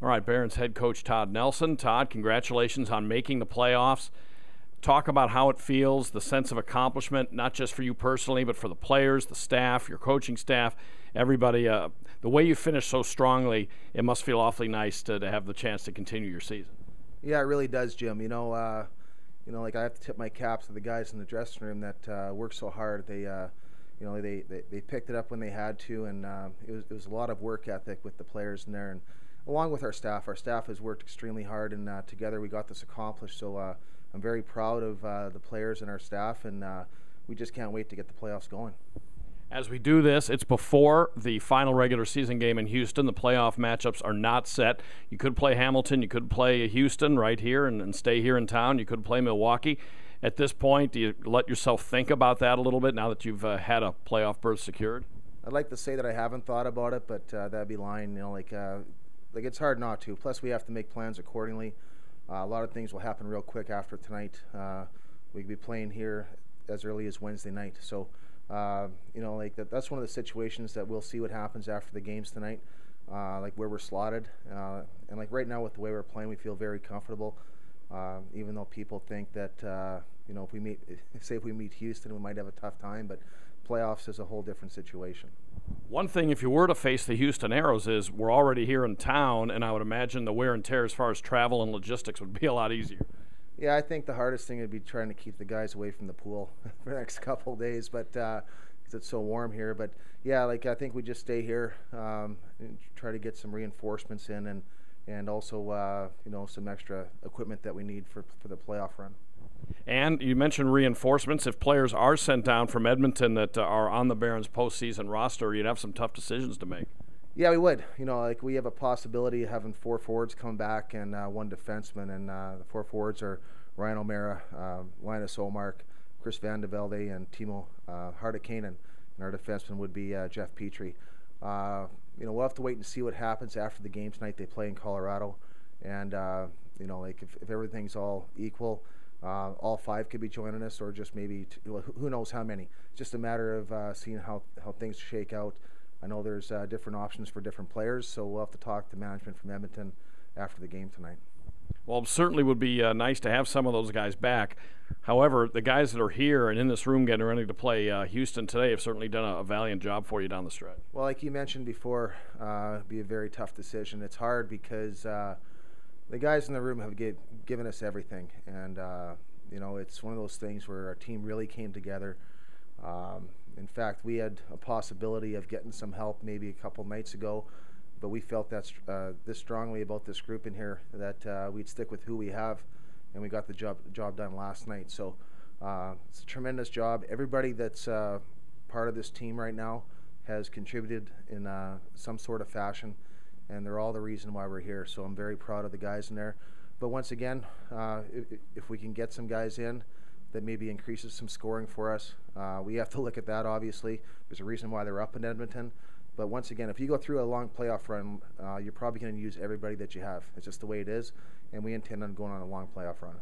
All right, Barons head coach Todd Nelson. Todd, congratulations on making the playoffs. Talk about how it feels, the sense of accomplishment, not just for you personally, but for the players, the staff, your coaching staff, everybody. The way you finished so strongly, it must feel awfully nice to have the chance to continue your season. Yeah, it really does, Jim. Like I have to tip my caps to the guys in the dressing room that worked so hard. They picked it up when they had to, and it was a lot of work ethic with the players in there, and along with our staff. Our staff has worked extremely hard, and together we got this accomplished. So I'm very proud of the players and our staff, and we just can't wait to get the playoffs going. As we do this, it's before the final regular season game in Houston. The playoff matchups are not set. You could play Hamilton, you could play Houston right here and stay here in town. You could play Milwaukee. At this point, do you let yourself think about that a little bit now that you've had a playoff berth secured? I'd like to say that I haven't thought about it, but that'd be lying. It's hard not to. Plus, we have to make plans accordingly. A lot of things will happen real quick after tonight. We could be playing here as early as Wednesday night. So, that's one of the situations that we'll see what happens after the games tonight, where we're slotted. And right now with the way we're playing, we feel very comfortable. Even though people think that, if we meet Houston, we might have a tough time, but playoffs is a whole different situation. One thing, if you were to face the Houston Aeros, is we're already here in town, and I would imagine the wear and tear as far as travel and logistics would be a lot easier. Yeah, I think the hardest thing would be trying to keep the guys away from the pool for the next couple of days, but because it's so warm here. But yeah, I think we just stay here and try to get some reinforcements in, and also some extra equipment that we need for the playoff run. And you mentioned reinforcements. If players are sent down from Edmonton that are on the Barons postseason roster, you'd have some tough decisions to make. Yeah, we would. We have a possibility of having 4 forwards come back and 1 defenseman, and the 4 forwards are Ryan O'Mara, Linus Omark, Chris Van de Velde, and Timo Hardikainen. And our defenseman would be Jeff Petrie. We'll have to wait and see what happens after the game tonight. They play in Colorado, and if everything's all equal, all 5 could be joining us, or just maybe who knows how many. It's just a matter of seeing how things shake out. I know there's different options for different players, so we'll have to talk to management from Edmonton after the game tonight. Well, it certainly would be nice to have some of those guys back. However, the guys that are here and in this room getting ready to play Houston today have certainly done a valiant job for you down the stretch. Well, like you mentioned before, it'd be a very tough decision. It's hard because the guys in the room have given us everything, and it's one of those things where our team really came together. In fact, we had a possibility of getting some help maybe a couple nights ago, but we felt this strongly about this group in here that we'd stick with who we have, and we got the job done last night. So it's a tremendous job. Everybody that's part of this team right now has contributed in some sort of fashion, and they're all the reason why we're here. So I'm very proud of the guys in there. But once again, if we can get some guys in that maybe increases some scoring for us, we have to look at that, obviously. There's a reason why they're up in Edmonton. But once again, if you go through a long playoff run, you're probably going to use everybody that you have. It's just the way it is, and we intend on going on a long playoff run.